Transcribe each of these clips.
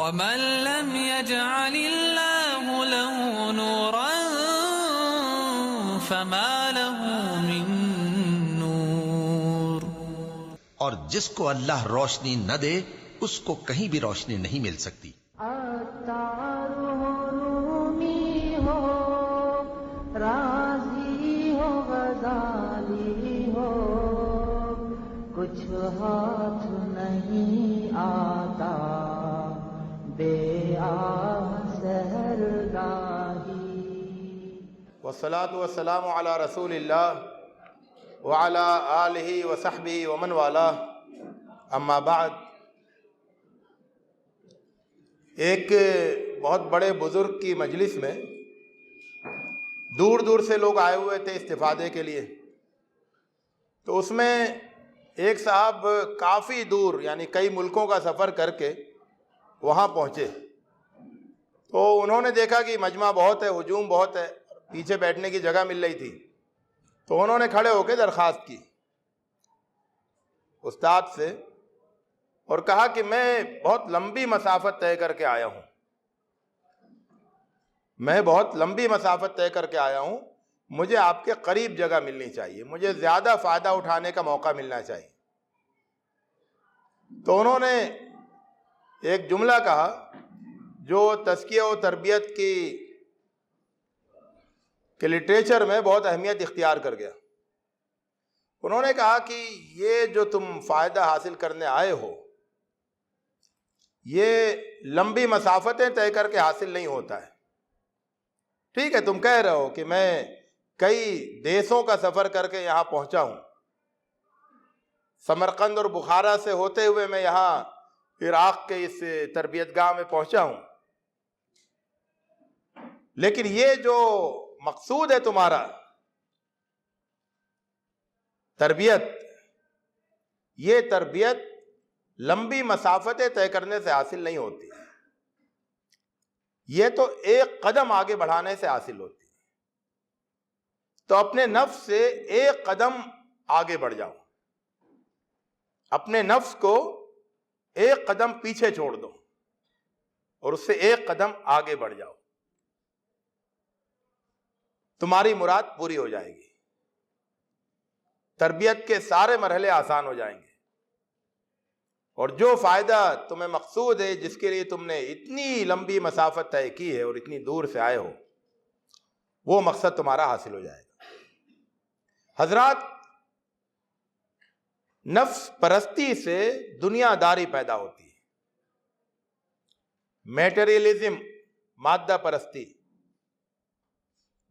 ومن لم يجعل الله له نورا فما له من نور. اور جس کو اللہ روشنی نہ دے اس کو کہیں بھی روشنی نہیں مل سکتی. عطار ہو رومی ہو رازی ہو غزالی ہو کچھ ہاتھ نہیں آتا بے آہ سحرگاہی. والصلاة والسلام علی رسول اللہ وعلی آلہ وصحبہ ومن والاه. اما بعد، ایک بہت بڑے بزرگ کی مجلس میں دور دور سے لوگ آئے ہوئے تھے استفادے کے لیے. تو اس میں ایک صاحب کافی دور یعنی کئی ملکوں کا سفر کر کے وہاں پہنچے. تو انہوں نے دیکھا کہ مجمع بہت ہے، ہجوم بہت ہے، پیچھے بیٹھنے کی جگہ مل رہی تھی. تو انہوں نے کھڑے ہو کے درخواست کی استاد سے اور کہا کہ میں بہت لمبی مسافت طے کر کے آیا ہوں، مجھے آپ کے قریب جگہ ملنی چاہیے، مجھے زیادہ فائدہ اٹھانے کا موقع ملنا چاہیے. تو انہوں نے ایک جملہ کہا جو تزکیہ و تربیت کے لٹریچر میں بہت اہمیت اختیار کر گیا. انہوں نے کہا کہ یہ جو تم فائدہ حاصل کرنے آئے ہو یہ لمبی مسافتیں طے کر کے حاصل نہیں ہوتا ہے. ٹھیک ہے، تم کہہ رہے ہو کہ میں کئی دیسوں کا سفر کر کے یہاں پہنچا ہوں، سمرقند اور بخارا سے ہوتے ہوئے میں یہاں عراق کے اس تربیت گاہ میں پہنچا ہوں، لیکن یہ جو مقصود ہے تمہارا تربیت، یہ تربیت لمبی مسافتیں طے کرنے سے حاصل نہیں ہوتی، یہ تو ایک قدم آگے بڑھانے سے حاصل ہوتی. تو اپنے نفس سے ایک قدم آگے بڑھ جاؤ، اپنے نفس کو ایک قدم پیچھے چھوڑ دو اور اس سے ایک قدم آگے بڑھ جاؤ، تمہاری مراد پوری ہو جائے گی، تربیت کے سارے مرحلے آسان ہو جائیں گے، اور جو فائدہ تمہیں مقصود ہے، جس کے لیے تم نے اتنی لمبی مسافت طے کی ہے اور اتنی دور سے آئے ہو، وہ مقصد تمہارا حاصل ہو جائے گا. حضرات، نفس پرستی سے دنیا داری پیدا ہوتی ہے. میٹیریلزم، مادہ پرستی،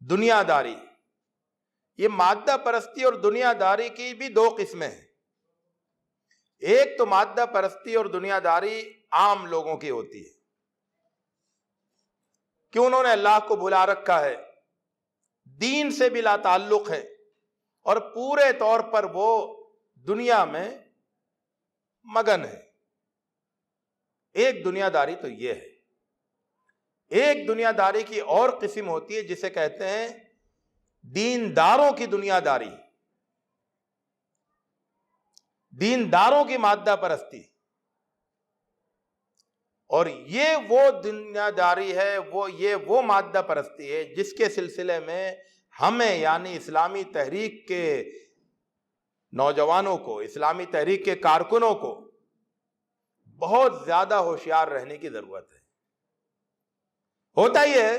دنیا داری. یہ مادہ پرستی اور دنیا داری کی بھی دو قسمیں ہیں. ایک تو مادہ پرستی اور دنیا داری عام لوگوں کی ہوتی ہے کہ انہوں نے اللہ کو بھلا رکھا ہے، دین سے بھی لا تعلق ہے، اور پورے طور پر وہ دنیا میں مگن ہے. ایک دنیا داری تو یہ ہے. ایک دنیا داری کی اور قسم ہوتی ہے جسے کہتے ہیں دینداروں کی دنیا داری، دینداروں کی مادہ پرستی. اور یہ وہ دنیا داری ہے، یہ وہ مادہ پرستی ہے جس کے سلسلے میں ہمیں یعنی اسلامی تحریک کے نوجوانوں کو، اسلامی تحریک کے کارکنوں کو بہت زیادہ ہوشیار رہنے کی ضرورت ہے. ہوتا یہ ہے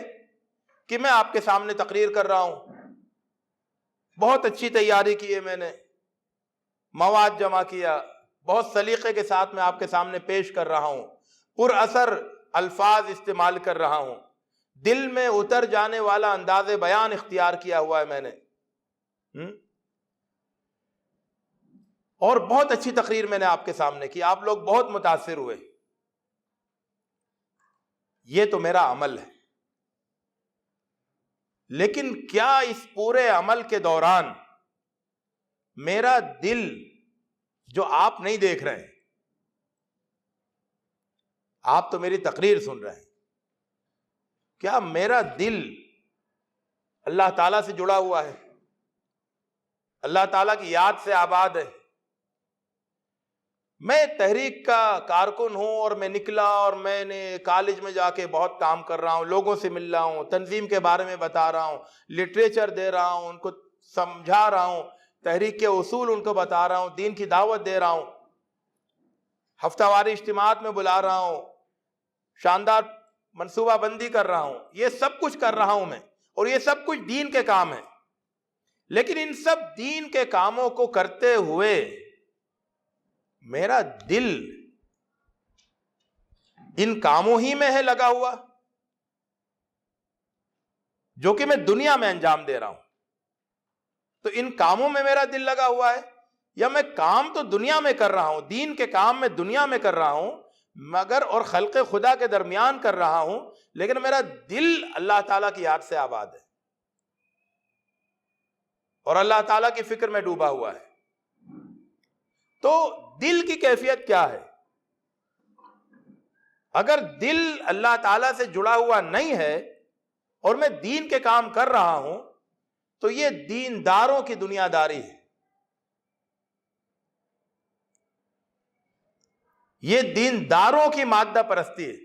کہ میں آپ کے سامنے تقریر کر رہا ہوں، بہت اچھی تیاری کی ہے، میں نے مواد جمع کیا، بہت سلیقے کے ساتھ میں آپ کے سامنے پیش کر رہا ہوں، پر اثر الفاظ استعمال کر رہا ہوں، دل میں اتر جانے والا انداز بیان اختیار کیا ہوا ہے میں نے، اور بہت اچھی تقریر میں نے آپ کے سامنے کی، آپ لوگ بہت متاثر ہوئے. یہ تو میرا عمل ہے. لیکن کیا اس پورے عمل کے دوران میرا دل جو آپ نہیں دیکھ رہے ہیں، آپ تو میری تقریر سن رہے ہیں، کیا میرا دل اللہ تعالیٰ سے جڑا ہوا ہے، اللہ تعالیٰ کی یاد سے آباد ہے؟ میں تحریک کا کارکن ہوں اور میں نکلا اور میں نے کالج میں جا کے بہت کام کر رہا ہوں، لوگوں سے مل رہا ہوں، تنظیم کے بارے میں بتا رہا ہوں، لٹریچر دے رہا ہوں، ان کو سمجھا رہا ہوں، تحریک کے اصول ان کو بتا رہا ہوں، دین کی دعوت دے رہا ہوں، ہفتہ واری اجتماعات میں بلا رہا ہوں، شاندار منصوبہ بندی کر رہا ہوں، یہ سب کچھ کر رہا ہوں میں، اور یہ سب کچھ دین کے کام ہیں. لیکن ان سب دین کے کاموں کو کرتے ہوئے میرا دل ان کاموں ہی میں ہے لگا ہوا جو کہ میں دنیا میں انجام دے رہا ہوں. تو ان کاموں میں میرا دل لگا ہوا ہے، یا میں کام تو دنیا میں کر رہا ہوں، دین کے کام میں دنیا میں کر رہا ہوں مگر اور خلق خدا کے درمیان کر رہا ہوں، لیکن میرا دل اللہ تعالیٰ کی یاد سے آباد ہے اور اللہ تعالیٰ کی فکر میں ڈوبا ہوا ہے. تو دل کی کیفیت کیا ہے؟ اگر دل اللہ تعالیٰ سے جڑا ہوا نہیں ہے اور میں دین کے کام کر رہا ہوں تو یہ دینداروں کی دنیا داری ہے، یہ دینداروں کی مادہ پرستی ہے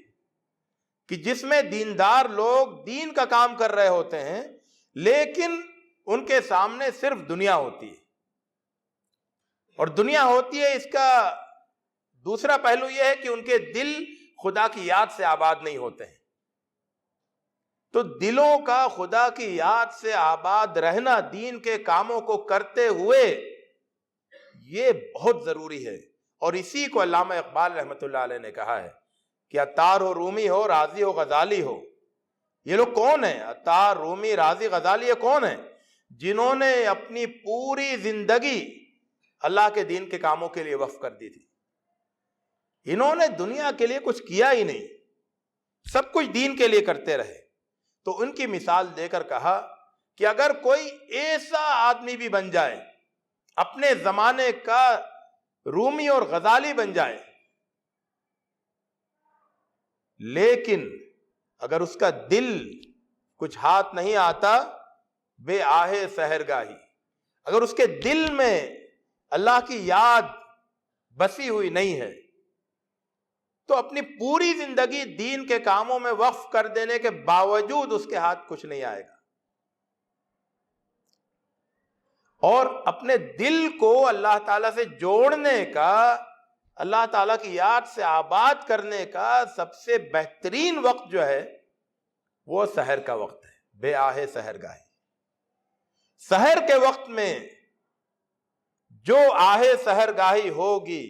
کہ جس میں دیندار لوگ دین کا کام کر رہے ہوتے ہیں لیکن ان کے سامنے صرف دنیا ہوتی ہے. اور دنیا ہوتی ہے، اس کا دوسرا پہلو یہ ہے کہ ان کے دل خدا کی یاد سے آباد نہیں ہوتے ہیں. تو دلوں کا خدا کی یاد سے آباد رہنا دین کے کاموں کو کرتے ہوئے یہ بہت ضروری ہے. اور اسی کو علامہ اقبال رحمۃ اللہ علیہ نے کہا ہے کہ عطار ہو، رومی ہو، رازی ہو، غزالی ہو، یہ لوگ کون ہیں؟ عطار، رومی، رازی، غزالی، یہ کون ہیں؟ جنہوں نے اپنی پوری زندگی اللہ کے دین کے کاموں کے لیے وقف کر دی تھی. انہوں نے دنیا کے لیے کچھ کیا ہی نہیں، سب کچھ دین کے لیے کرتے رہے. تو ان کی مثال دے کر کہا کہ اگر کوئی ایسا آدمی بھی بن جائے، اپنے زمانے کا رومی اور غزالی بن جائے، لیکن اگر اس کا دل کچھ ہاتھ نہیں آتا، بے آہے سحرگاہی، اگر اس کے دل میں اللہ کی یاد بسی ہوئی نہیں ہے تو اپنی پوری زندگی دین کے کاموں میں وقف کر دینے کے باوجود اس کے ہاتھ کچھ نہیں آئے گا. اور اپنے دل کو اللہ تعالیٰ سے جوڑنے کا، اللہ تعالیٰ کی یاد سے آباد کرنے کا سب سے بہترین وقت جو ہے وہ سحر کا وقت ہے، بے آہے سحرگاہی. سحر کے وقت میں جو آہے سحرگاہی ہوگی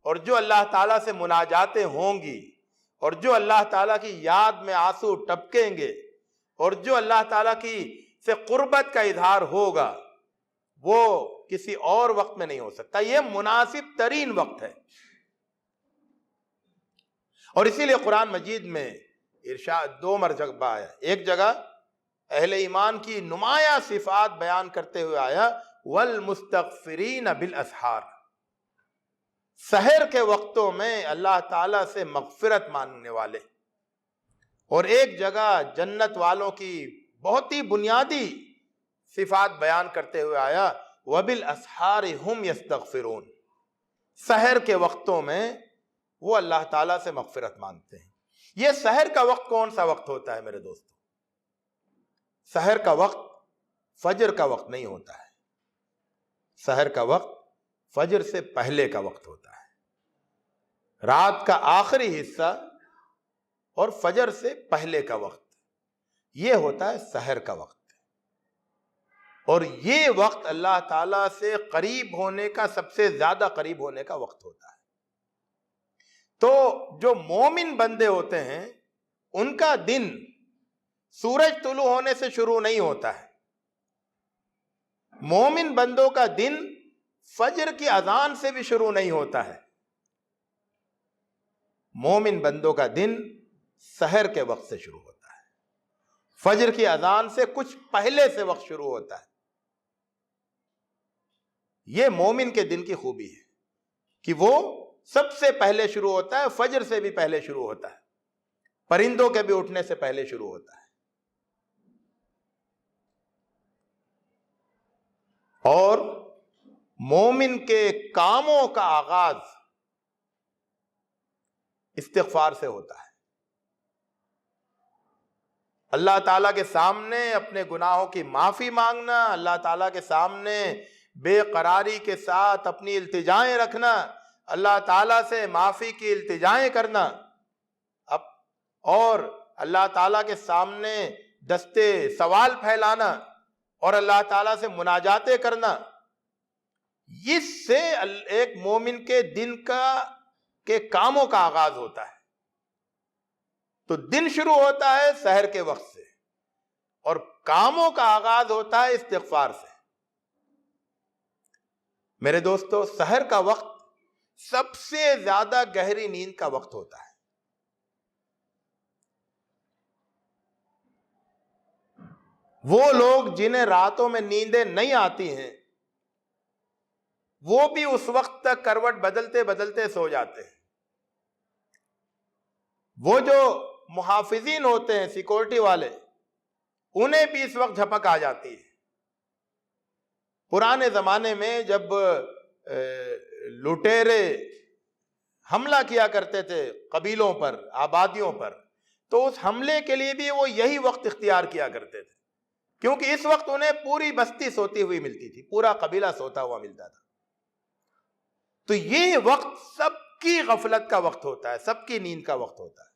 اور جو اللہ تعالیٰ سے مناجاتیں ہوں گی اور جو اللہ تعالیٰ کی یاد میں آنسو ٹپکیں گے اور جو اللہ تعالیٰ کی سے قربت کا اظہار ہوگا وہ کسی اور وقت میں نہیں ہو سکتا. یہ مناسب ترین وقت ہے. اور اسی لیے قرآن مجید میں ارشاد دو مرتبہ آیا. ایک جگہ اہل ایمان کی نمایاں صفات بیان کرتے ہوئے آیا والمستغفرین بالاسحار، سحر کے وقتوں میں اللہ تعالیٰ سے مغفرت مانگنے والے. اور ایک جگہ جنت والوں کی بہت ہی بنیادی صفات بیان کرتے ہوئے آیا وبالاسحار ہم یستغفرون، سحر کے وقتوں میں وہ اللہ تعالیٰ سے مغفرت مانگتے ہیں. یہ سحر کا وقت کون سا وقت ہوتا ہے میرے دوستو؟ سحر کا وقت فجر کا وقت نہیں ہوتا ہے. سحر کا وقت فجر سے پہلے کا وقت ہوتا ہے، رات کا آخری حصہ اور فجر سے پہلے کا وقت، یہ ہوتا ہے سحر کا وقت. اور یہ وقت اللہ تعالیٰ سے قریب ہونے کا، سب سے زیادہ قریب ہونے کا وقت ہوتا ہے. تو جو مومن بندے ہوتے ہیں ان کا دن سورج طلوع ہونے سے شروع نہیں ہوتا ہے. مومن بندوں کا دن فجر کی اذان سے بھی شروع نہیں ہوتا ہے. مومن بندوں کا دن سحر کے وقت سے شروع ہوتا ہے، فجر کی اذان سے کچھ پہلے سے وقت شروع ہوتا ہے. یہ مومن کے دن کی خوبی ہے کہ وہ سب سے پہلے شروع ہوتا ہے، فجر سے بھی پہلے شروع ہوتا ہے، پرندوں کے بھی اٹھنے سے پہلے شروع ہوتا ہے. اور مومن کے کاموں کا آغاز استغفار سے ہوتا ہے. اللہ تعالیٰ کے سامنے اپنے گناہوں کی معافی مانگنا، اللہ تعالیٰ کے سامنے بے قراری کے ساتھ اپنی التجائیں رکھنا، اللہ تعالیٰ سے معافی کی التجائیں کرنا، اور اللہ تعالیٰ کے سامنے دستے سوال پھیلانا اور اللہ تعالیٰ سے مناجاتیں کرنا، اس سے ایک مومن کے دن کے کاموں کا آغاز ہوتا ہے. تو دن شروع ہوتا ہے سحر کے وقت سے، اور کاموں کا آغاز ہوتا ہے استغفار سے. میرے دوستو، سحر کا وقت سب سے زیادہ گہری نیند کا وقت ہوتا ہے. وہ لوگ جنہیں راتوں میں نیندیں نہیں آتی ہیں، وہ بھی اس وقت تک کروٹ بدلتے بدلتے سو جاتے ہیں. وہ جو محافظین ہوتے ہیں، سیکورٹی والے، انہیں بھی اس وقت جھپک آ جاتی ہے. پرانے زمانے میں جب لٹیرے حملہ کیا کرتے تھے قبیلوں پر، آبادیوں پر، تو اس حملے کے لیے بھی وہ یہی وقت اختیار کیا کرتے تھے، کیونکہ اس وقت انہیں پوری بستی سوتی ہوئی ملتی تھی، پورا قبیلہ سوتا ہوا ملتا تھا. تو یہ وقت سب کی غفلت کا وقت ہوتا ہے، سب کی نیند کا وقت ہوتا ہے.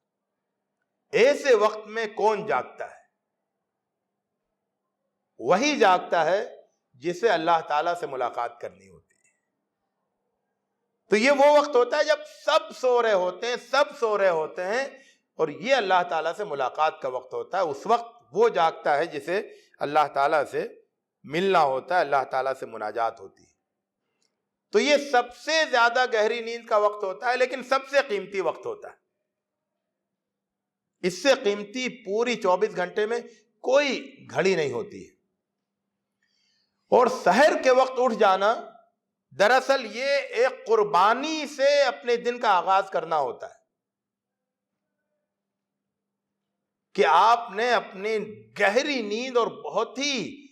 ایسے وقت میں کون جاگتا ہے؟ وہی جاگتا ہے جسے اللہ تعالیٰ سے ملاقات کرنی ہوتی ہے. تو یہ وہ وقت ہوتا ہے جب سب سو رہے ہوتے ہیں، سب سو رہے ہوتے ہیں، اور یہ اللہ تعالیٰ سے ملاقات کا وقت ہوتا ہے. اس وقت وہ جاگتا ہے جسے اللہ تعالیٰ سے ملنا ہوتا ہے، اللہ تعالیٰ سے مناجات ہوتی ہے. تو یہ سب سے زیادہ گہری نیند کا وقت ہوتا ہے، لیکن سب سے قیمتی وقت ہوتا ہے. اس سے قیمتی پوری 24 گھنٹے میں کوئی گھڑی نہیں ہوتی ہے. اور سحر کے وقت اٹھ جانا، دراصل یہ ایک قربانی سے اپنے دن کا آغاز کرنا ہوتا ہے، کہ آپ نے اپنی گہری نیند اور بہت ہی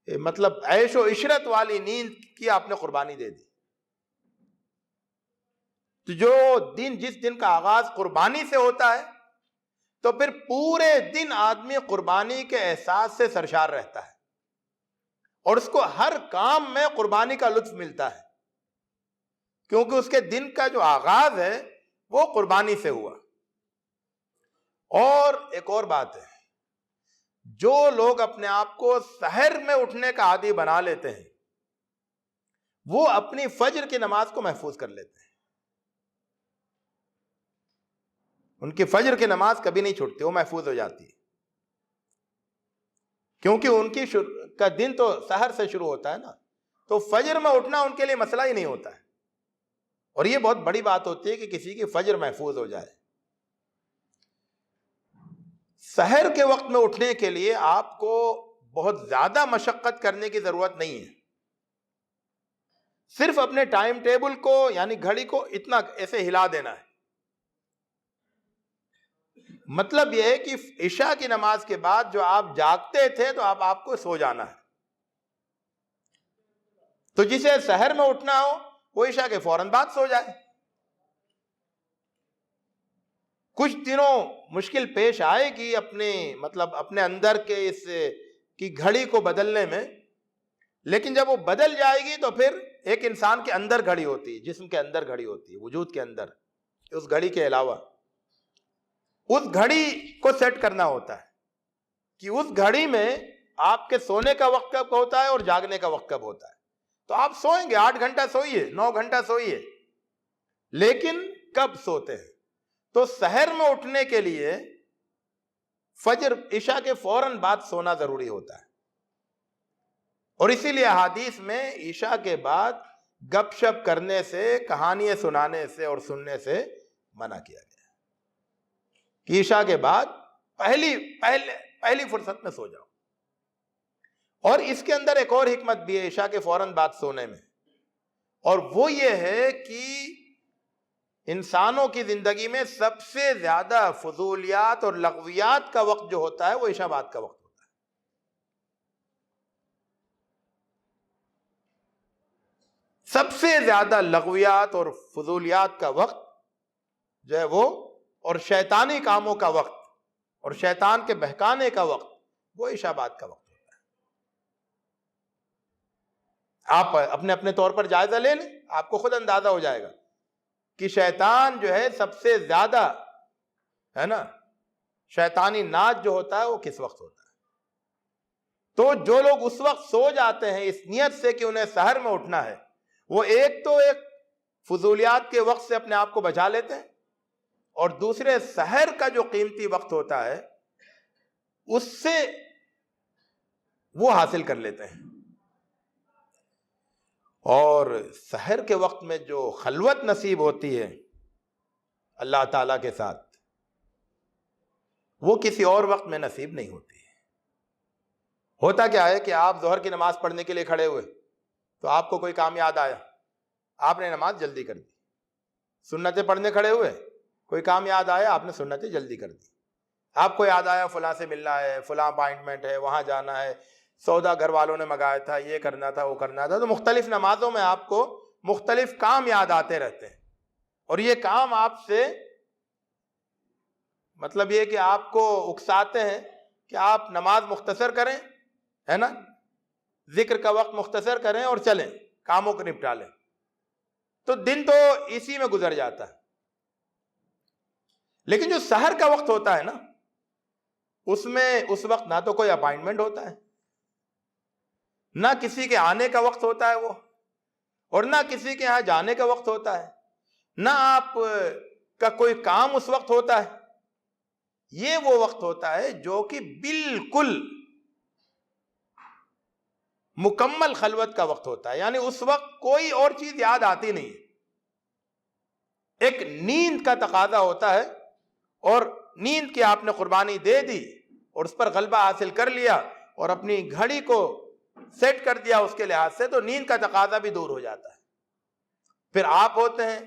عیش و عشرت والی نیند کی آپ نے قربانی دے دی. تو جس دن کا آغاز قربانی سے ہوتا ہے، تو پھر پورے دن آدمی قربانی کے احساس سے سرشار رہتا ہے، اور اس کو ہر کام میں قربانی کا لطف ملتا ہے، کیونکہ اس کے دن کا جو آغاز ہے وہ قربانی سے ہوا. اور ایک اور بات ہے، جو لوگ اپنے آپ کو سحر میں اٹھنے کا عادی بنا لیتے ہیں، وہ اپنی فجر کی نماز کو محفوظ کر لیتے ہیں. ان کی فجر کی نماز کبھی نہیں چھوٹتی، وہ محفوظ ہو جاتی ہے، کیونکہ ان کی کا دن تو سحر سے شروع ہوتا ہے نا. تو فجر میں اٹھنا ان کے لیے مسئلہ ہی نہیں ہوتا ہے. اور یہ بہت بڑی بات ہوتی ہے کہ کسی کی فجر محفوظ ہو جائے. سحر کے وقت میں اٹھنے کے لیے آپ کو بہت زیادہ مشقت کرنے کی ضرورت نہیں ہے. صرف اپنے ٹائم ٹیبل کو، یعنی گھڑی کو اتنا ایسے ہلا دینا ہے. مطلب یہ ہے کہ عشاء کی نماز کے بعد جو آپ جاگتے تھے، تو آپ کو سو جانا ہے. تو جسے سحر میں اٹھنا ہو، وہ عشاء کے فوراً بعد سو جائے. کچھ دنوں مشکل پیش آئے گی اپنے اندر کے اس کی گھڑی کو بدلنے میں، لیکن جب وہ بدل جائے گی تو پھر ایک انسان کے اندر گھڑی ہوتی ہے، جسم کے اندر گھڑی ہوتی ہے، وجود کے اندر. اس گھڑی کے علاوہ اس گھڑی کو سیٹ کرنا ہوتا ہے کہ اس گھڑی میں آپ کے سونے کا وقت کب ہوتا ہے اور جاگنے کا وقت کب ہوتا ہے. تو آپ سوئیں گے، 8 گھنٹہ سوئیے، 9 گھنٹہ سوئیے، لیکن کب سوتے ہیں؟ تو سحر میں اٹھنے کے لیے فجر عشاء کے فوراً بعد سونا ضروری ہوتا ہے. اور اسی لیے احادیث میں عشاء کے بعد گپ شپ کرنے سے، کہانیاں سنانے سے اور سننے سے منع کیا گیا کہ عشاء کے بعد پہلی فرصت میں سو جاؤ. اور اس کے اندر ایک اور حکمت بھی ہے عشاء کے فوراً بعد سونے میں، اور وہ یہ ہے کہ انسانوں کی زندگی میں سب سے زیادہ فضولیات اور لغویات کا وقت جو ہوتا ہے وہ عشاء بعد کا وقت ہوتا ہے. سب سے زیادہ لغویات اور فضولیات کا وقت جو ہے وہ اور شیطانی کاموں کا وقت اور شیطان کے بہکانے کا وقت وہ عشاء بعد کا وقت ہوتا ہے. آپ اپنے اپنے طور پر جائزہ لے لیں, آپ کو خود اندازہ ہو جائے گا کہ شیطان جو ہے سب سے زیادہ ہے نا شیطانی ناچ جو ہوتا ہے وہ کس وقت ہوتا ہے. تو جو لوگ اس وقت سو جاتے ہیں اس نیت سے کہ انہیں سحر میں اٹھنا ہے, وہ ایک فضولیات کے وقت سے اپنے آپ کو بچا لیتے ہیں, اور دوسرے سحر کا جو قیمتی وقت ہوتا ہے اس سے وہ حاصل کر لیتے ہیں. اور سحر کے وقت میں جو خلوت نصیب ہوتی ہے اللہ تعالیٰ کے ساتھ, وہ کسی اور وقت میں نصیب نہیں ہوتی ہے. ہوتا کیا ہے کہ آپ ظہر کی نماز پڑھنے کے لیے کھڑے ہوئے تو آپ کو کوئی کام یاد آیا, آپ نے نماز جلدی کر دی. سنتیں پڑھنے کھڑے ہوئے, کوئی کام یاد آیا, آپ نے سنتیں جلدی کر دی. آپ کو یاد آیا فلاں سے ملنا ہے, فلاں اپائنٹمنٹ ہے, وہاں جانا ہے, سودا گھر والوں نے منگایا تھا, یہ کرنا تھا, وہ کرنا تھا. تو مختلف نمازوں میں آپ کو مختلف کام یاد آتے رہتے ہیں, اور یہ کام آپ سے مطلب یہ کہ آپ کو اکساتے ہیں کہ آپ نماز مختصر کریں, ہے نا, ذکر کا وقت مختصر کریں اور چلیں, کاموں کو نپٹا لیں. تو دن تو اسی میں گزر جاتا ہے. لیکن جو سحر کا وقت ہوتا ہے نا, اس میں اس وقت نہ تو کوئی اپائنٹمنٹ ہوتا ہے, نہ کسی کے آنے کا وقت ہوتا ہے وہ, اور نہ کسی کے یہاں جانے کا وقت ہوتا ہے, نہ آپ کا کوئی کام اس وقت ہوتا ہے. یہ وہ وقت ہوتا ہے جو کہ بالکل مکمل خلوت کا وقت ہوتا ہے. یعنی اس وقت کوئی اور چیز یاد آتی نہیں ہے. ایک نیند کا تقاضا ہوتا ہے, اور نیند کی آپ نے قربانی دے دی اور اس پر غلبہ حاصل کر لیا اور اپنی گھڑی کو سیٹ کر دیا اس کے لحاظ سے, تو نیند کا تقاضا بھی دور ہو جاتا ہے. پھر آپ ہوتے ہیں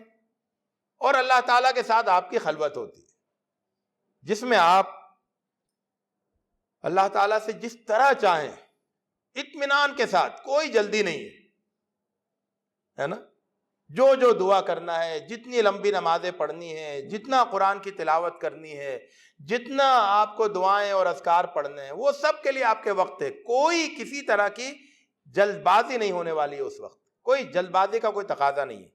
اور اللہ تعالیٰ کے ساتھ آپ کی خلوت ہوتی ہے, جس میں آپ اللہ تعالیٰ سے جس طرح چاہیں اطمینان کے ساتھ, کوئی جلدی نہیں ہے نا, جو دعا کرنا ہے, جتنی لمبی نمازیں پڑھنی ہے, جتنا قرآن کی تلاوت کرنی ہے, جتنا آپ کو دعائیں اور اذکار پڑھنے ہیں, وہ سب کے لیے آپ کے وقت ہے. کوئی کسی طرح کی جلد بازی نہیں ہونے والی ہے اس وقت, کوئی جلد بازی کا کوئی تقاضا نہیں ہے.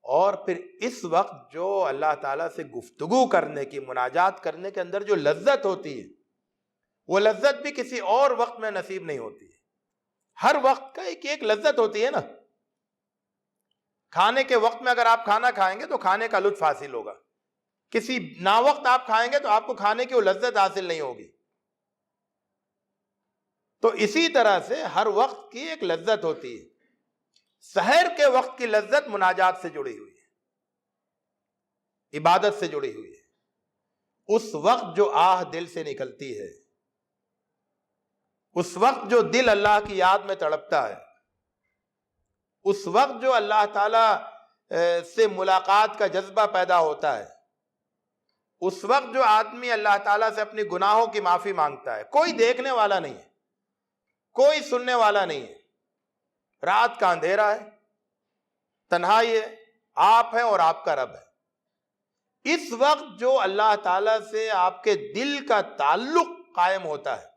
اور پھر اس وقت جو اللہ تعالیٰ سے گفتگو کرنے کی, مناجات کرنے کے اندر جو لذت ہوتی ہے, وہ لذت بھی کسی اور وقت میں نصیب نہیں ہوتی ہے. ہر وقت کا ایک لذت ہوتی ہے نا. کھانے کے وقت میں اگر آپ کھانا کھائیں گے تو کھانے کا لطف حاصل ہوگا, کسی ناوقت آپ کھائیں گے تو آپ کو کھانے کی وہ لذت حاصل نہیں ہوگی. تو اسی طرح سے ہر وقت کی ایک لذت ہوتی ہے. سحر کے وقت کی لذت مناجات سے جڑی ہوئی ہے, عبادت سے جڑی ہوئی ہے. اس وقت جو آہ دل سے نکلتی ہے, اس وقت جو دل اللہ کی یاد میں تڑپتا ہے, اس وقت جو اللہ تعالی سے ملاقات کا جذبہ پیدا ہوتا ہے, اس وقت جو آدمی اللہ تعالیٰ سے اپنی گناہوں کی معافی مانگتا ہے, کوئی دیکھنے والا نہیں ہے, کوئی سننے والا نہیں ہے, رات کا اندھیرا ہے, تنہائی ہے, آپ ہیں اور آپ کا رب ہے. اس وقت جو اللہ تعالیٰ سے آپ کے دل کا تعلق قائم ہوتا ہے,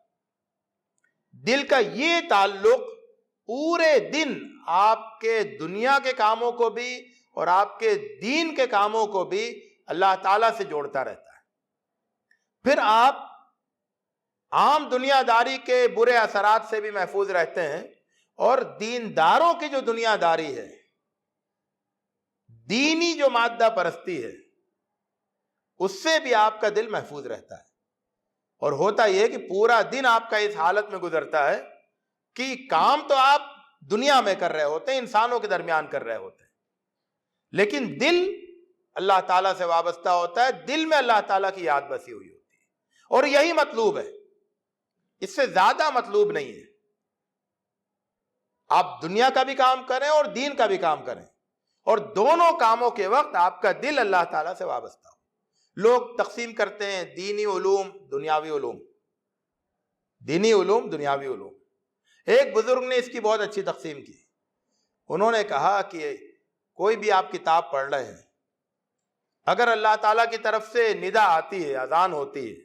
دل کا یہ تعلق پورے دن آپ کے دنیا کے کاموں کو بھی اور آپ کے دین کے کاموں کو بھی اللہ تعالیٰ سے جوڑتا رہتا ہے. پھر آپ عام دنیا داری کے برے اثرات سے بھی محفوظ رہتے ہیں, اور دینداروں کی جو دنیا داری ہے, دینی جو مادہ پرستی ہے, اس سے بھی آپ کا دل محفوظ رہتا ہے. اور ہوتا یہ کہ پورا دن آپ کا اس حالت میں گزرتا ہے کہ کام تو آپ دنیا میں کر رہے ہوتے ہیں, انسانوں کے درمیان کر رہے ہوتے ہیں, لیکن دل اللہ تعالیٰ سے وابستہ ہوتا ہے, دل میں اللہ تعالیٰ کی یاد بسی ہوئی ہوتی ہے. اور یہی مطلوب ہے, اس سے زیادہ مطلوب نہیں ہے. آپ دنیا کا بھی کام کریں اور دین کا بھی کام کریں, اور دونوں کاموں کے وقت آپ کا دل اللہ تعالیٰ سے وابستہ ہو. لوگ تقسیم کرتے ہیں دینی علوم, دنیاوی علوم, دینی علوم, دنیاوی علوم. ایک بزرگ نے اس کی بہت اچھی تقسیم کی. انہوں نے کہا کہ کوئی بھی آپ کتاب پڑھ رہے ہیں اگر اللہ تعالیٰ کی طرف سے ندا آتی ہے، اذان ہوتی ہے،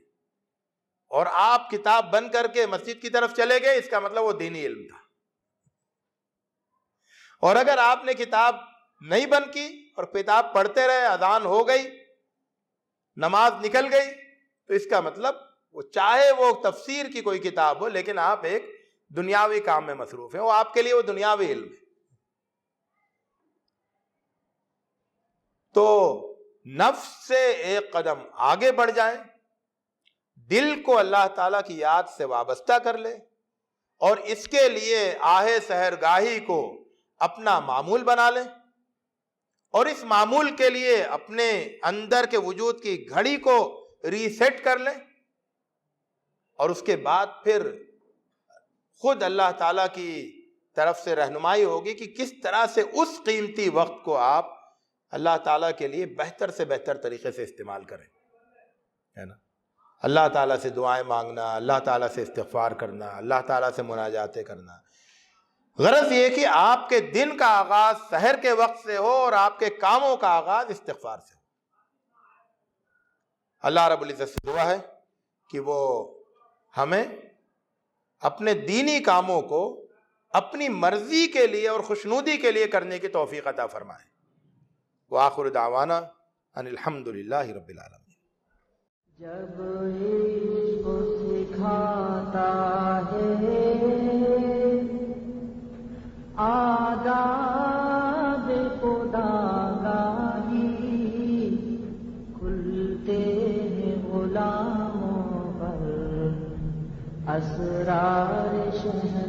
اور آپ کتاب بند کر کے مسجد کی طرف چلے گئے، اس کا مطلب وہ دینی علم تھا. اور اگر آپ نے کتاب نہیں بند کی اور کتاب پڑھتے رہے، اذان ہو گئی، نماز نکل گئی، تو اس کا مطلب وہ چاہے وہ تفسیر کی کوئی کتاب ہو، لیکن آپ ایک دنیاوی کام میں مصروف ہیں، وہ آپ کے لیے وہ دنیاوی علم ہے. تو نفس سے ایک قدم آگے بڑھ جائیں، دل کو اللہ تعالیٰ کی یاد سے وابستہ کر لے، اور اس کے لیے آہ سحرگاہی کو اپنا معمول بنا لیں، اور اس معمول کے لیے اپنے اندر کے وجود کی گھڑی کو ریسیٹ کر لیں، اور اس کے بعد پھر خود اللہ تعالیٰ کی طرف سے رہنمائی ہوگی کہ کس طرح سے اس قیمتی وقت کو آپ اللہ تعالیٰ کے لیے بہتر سے بہتر طریقے سے استعمال کریں، ہے نا. اللہ تعالیٰ سے دعائیں مانگنا، اللہ تعالیٰ سے استغفار کرنا، اللہ تعالیٰ سے مناجاتیں کرنا. غرض یہ کہ آپ کے دن کا آغاز سحر کے وقت سے ہو اور آپ کے کاموں کا آغاز استغفار سے ہو. اللہ رب العزت سے دعا ہے کہ وہ ہمیں اپنے دینی کاموں کو اپنی مرضی کے لیے اور خوشنودی کے لیے کرنے کی توفیق عطا فرمائے. وآخر دعوانا ان الحمد للہ رب العالمین. جب عشق سکھاتا ہے آداب خودآگاہی، کھلتے ہیں غلاموں پر اسرار شہر